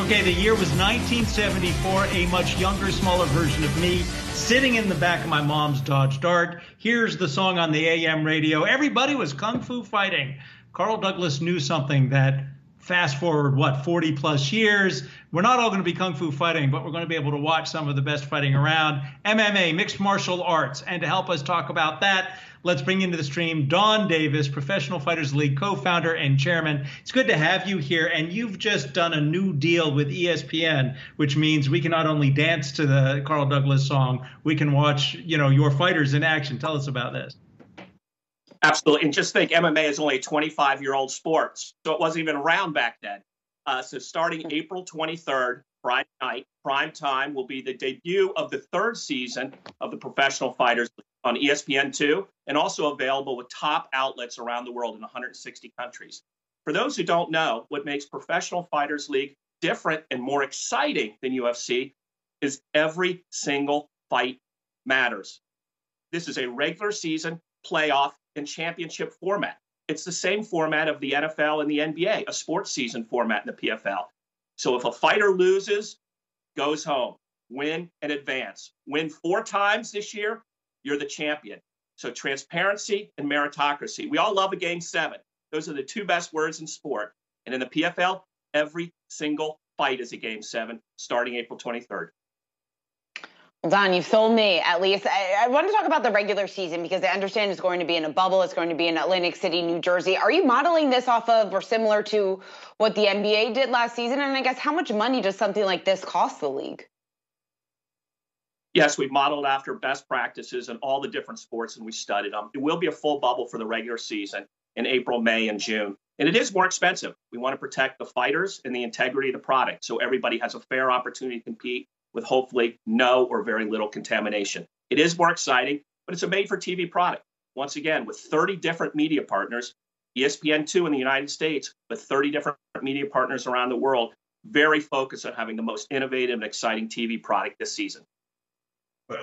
Okay, the year was 1974, a much younger, smaller version of me, sitting in the back of my mom's Dodge Dart. Here's the song on the AM radio. Everybody was kung fu fighting. Carl Douglas knew something that fast forward, 40 plus years. We're not all going to be kung fu fighting, but we're going to be able to watch some of the best fighting around. MMA, mixed martial arts. And to help us talk about that, let's bring into the stream Donn Davis, Professional Fighters League co-founder and chairman. It's good to have you here. And you've just done a new deal with ESPN, which means we can not only dance to the Carl Douglas song, we can watch, your fighters in action. Tell us about this. Absolutely. And just think, MMA is only a 25-year-old sport, so it wasn't even around back then. So starting April 23rd, Friday night, prime time, will be the debut of the third season of the Professional Fighters on ESPN2, and also available with top outlets around the world in 160 countries. For those who don't know, what makes Professional Fighters League different and more exciting than UFC is every single fight matters. This is a regular season, playoff, and championship format. It's the same format of the NFL and the NBA, a sports season format in the PFL. So if a fighter loses, goes home, win and advance. Win 4 times this year, you're the champion. So transparency and meritocracy. We all love a game 7. Those are the 2 best words in sport. And in the PFL, every single fight is a game 7 starting April 23rd. Well, Donn, you've sold me, at least. I want to talk about the regular season because I understand it's going to be in a bubble. It's going to be in Atlantic City, New Jersey. Are you modeling this off of or similar to what the NBA did last season? And I guess how much money does something like this cost the league? Yes, we've modeled after best practices in all the different sports, and we studied them. It will be a full bubble for the regular season in April, May, and June. And it is more expensive. We want to protect the fighters and the integrity of the product so everybody has a fair opportunity to compete with hopefully no or very little contamination. It is more exciting, but it's a made-for-TV product. Once again, with 30 different media partners, ESPN2 in the United States, with 30 different media partners around the world, very focused on having the most innovative and exciting TV product this season.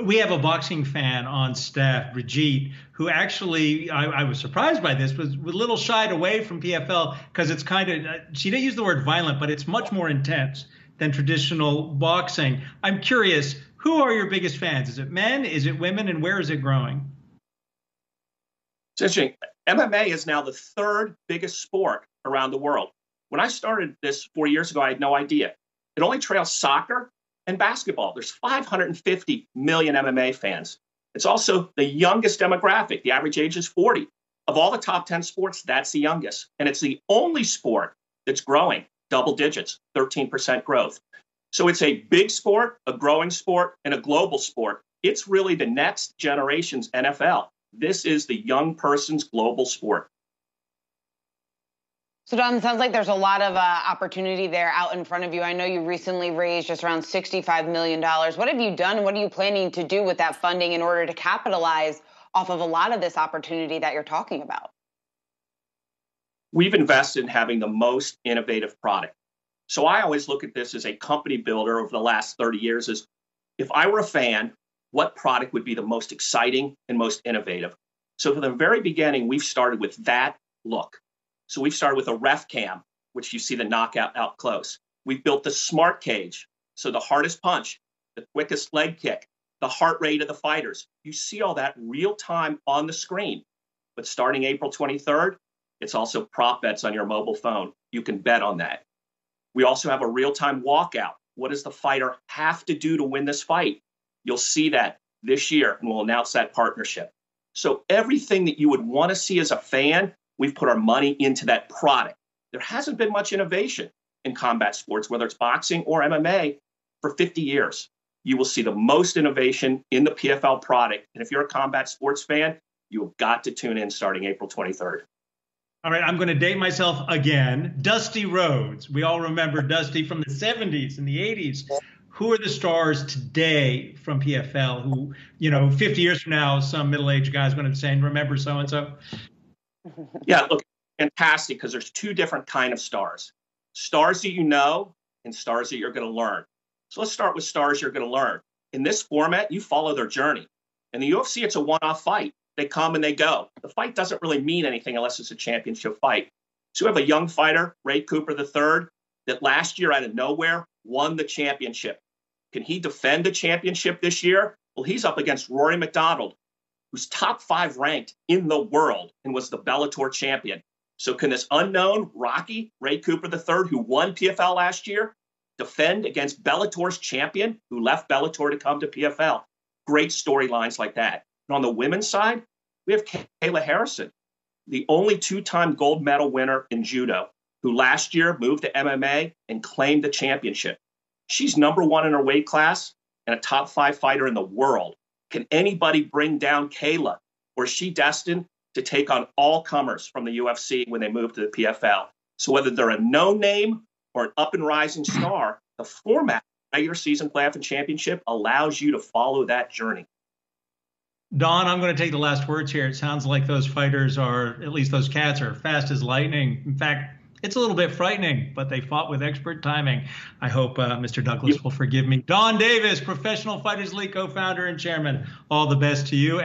We have a boxing fan on staff, Brigitte, who actually, I was surprised by this, was a little shied away from PFL because it's kind of, she didn't use the word violent, but it's much more intense than traditional boxing. I'm curious, who are your biggest fans? Is it men? Is it women? And where is it growing? It's interesting. MMA is now the 3rd biggest sport around the world. When I started this 4 years ago, I had no idea. It only trails soccer and basketball. There's 550 million MMA fans. It's also the youngest demographic. The average age is 40. Of all the top 10 sports, that's the youngest. And it's the only sport that's growing double digits, 13% growth. So it's a big sport, a growing sport, and a global sport. It's really the next generation's NFL. This is the young person's global sport. So, Donn, it sounds like there's a lot of opportunity there out in front of you. I know you recently raised just around $65 million. What have you done and what are you planning to do with that funding in order to capitalize off of a lot of this opportunity that you're talking about? We've invested in having the most innovative product. So I always look at this as a company builder over the last 30 years as if I were a fan, what product would be the most exciting and most innovative? So from the very beginning, we've started with that look. So we've started with a ref cam, which you see the knockout out close. We've built the smart cage. So the hardest punch, the quickest leg kick, the heart rate of the fighters. You see all that real time on the screen. But starting April 23rd, it's also prop bets on your mobile phone. You can bet on that. We also have a real-time walkout. What does the fighter have to do to win this fight? You'll see that this year, and we'll announce that partnership. So everything that you would want to see as a fan, we've put our money into that product. There hasn't been much innovation in combat sports, whether it's boxing or MMA, for 50 years. You will see the most innovation in the PFL product. And if you're a combat sports fan, you have got to tune in starting April 23rd. All right, I'm going to date myself again. Dusty Rhodes. We all remember Dusty from the 70s and the 80s. Who are the stars today from PFL who, 50 years from now, some middle-aged guy's going to be saying, remember so-and-so? Yeah, look, fantastic, because there's 2 different kind of stars. Stars that you know and stars that you're going to learn. So let's start with stars you're going to learn. In this format, you follow their journey. In the UFC, it's a one-off fight. They come and they go. The fight doesn't really mean anything unless it's a championship fight. So we have a young fighter, Ray Cooper III, that last year out of nowhere won the championship. Can he defend the championship this year? Well, he's up against Rory McDonald, who's top 5 ranked in the world and was the Bellator champion. So can this unknown Rocky, Ray Cooper III, who won PFL last year, defend against Bellator's champion who left Bellator to come to PFL? Great storylines like that. And on the women's side, we have Kayla Harrison, the only 2-time gold medal winner in judo, who last year moved to MMA and claimed the championship. She's number 1 in her weight class and a top 5 fighter in the world. Can anybody bring down Kayla, or is she destined to take on all comers from the UFC when they move to the PFL? So whether they're a known name or an up and rising star, the format of the regular season playoff and championship allows you to follow that journey. Donn, I'm going to take the last words here. It sounds like those fighters are, at least those cats, are fast as lightning. In fact, it's a little bit frightening, but they fought with expert timing. I hope Mr. Douglas will forgive me. Donn Davis, Professional Fighters League co-founder and chairman. All the best to you.